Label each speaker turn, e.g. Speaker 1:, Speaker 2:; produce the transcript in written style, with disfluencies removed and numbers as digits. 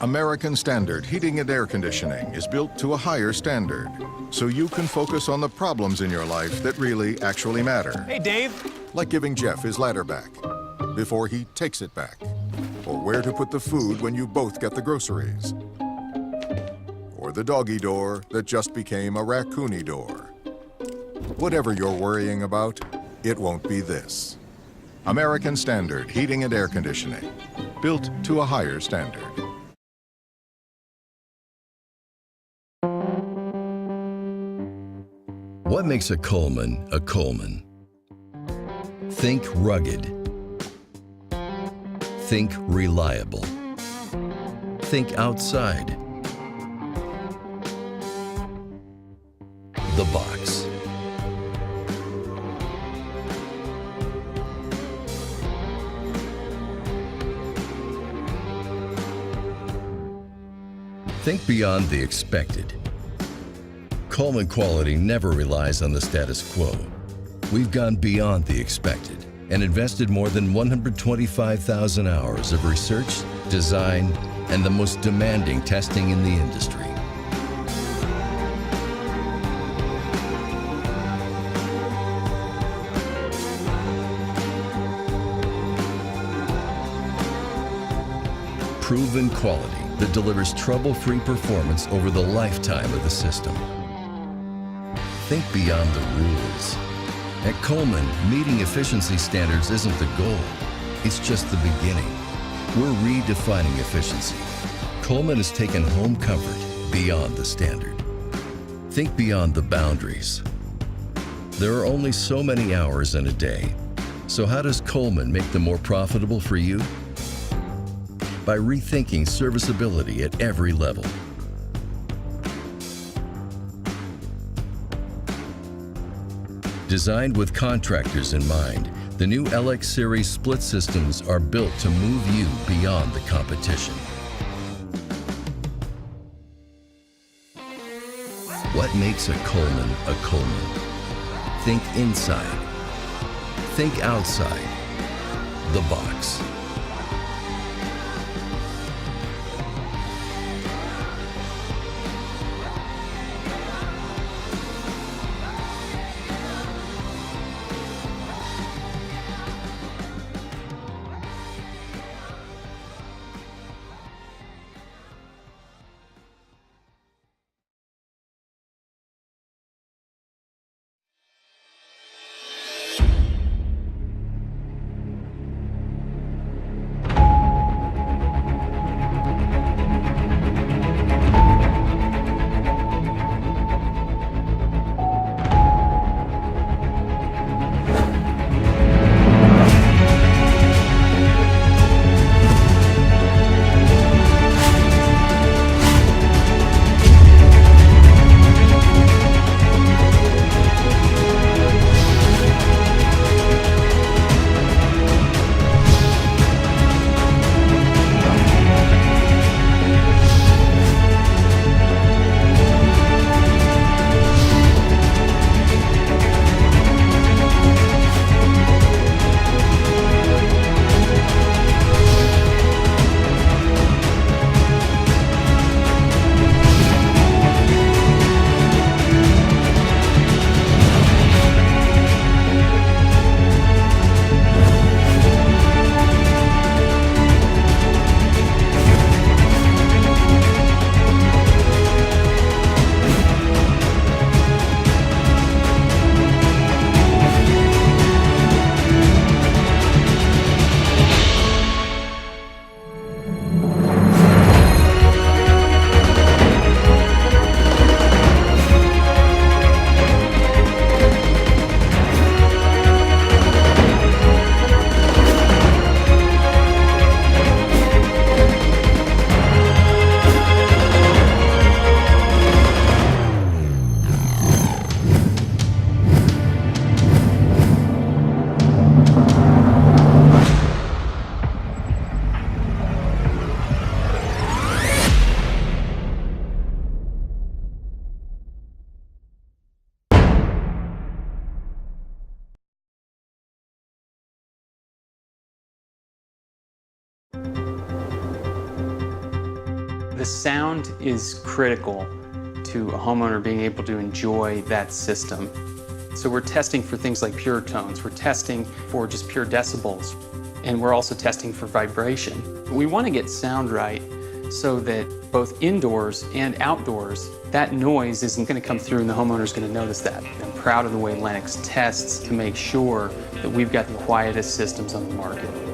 Speaker 1: American Standard Heating and Air Conditioning is built to a higher standard, so you can focus on the problems in your life that really actually matter.
Speaker 2: Hey, Dave.
Speaker 1: Like giving Jeff his ladder back before he takes it back, or where to put the food when you both get the groceries, or the doggy door that just became a raccoony door. Whatever you're worrying about, it won't be this. American Standard Heating and Air Conditioning, built to a higher standard.
Speaker 3: What makes a Coleman a Coleman? Think rugged. Think reliable. Think outside the box. Think beyond the expected. Coleman quality never relies on the status quo. We've gone beyond the expected and invested more than 125,000 hours of research, design, and the most demanding testing in the industry. Proven quality that delivers trouble-free performance over the lifetime of the system. Think beyond the rules. At Coleman, meeting efficiency standards isn't the goal, it's just the beginning. We're redefining efficiency. Coleman has taken home comfort beyond the standard. Think beyond the boundaries. There are only so many hours in a day, so how does Coleman make them more profitable for you? By rethinking serviceability at every level. Designed with contractors in mind, the new LX Series split systems are built to move you beyond the competition. What makes a Coleman a Coleman? Think inside. Think outside the box.
Speaker 2: The sound is critical to a homeowner being able to enjoy that system. So we're testing for things like pure tones, we're testing for just pure decibels, and we're also testing for vibration. We want to get sound right so that both indoors and outdoors, that noise isn't going to come through and the homeowner's going to notice that. I'm proud of the way Lennox tests to make sure that we've got the quietest systems on the market.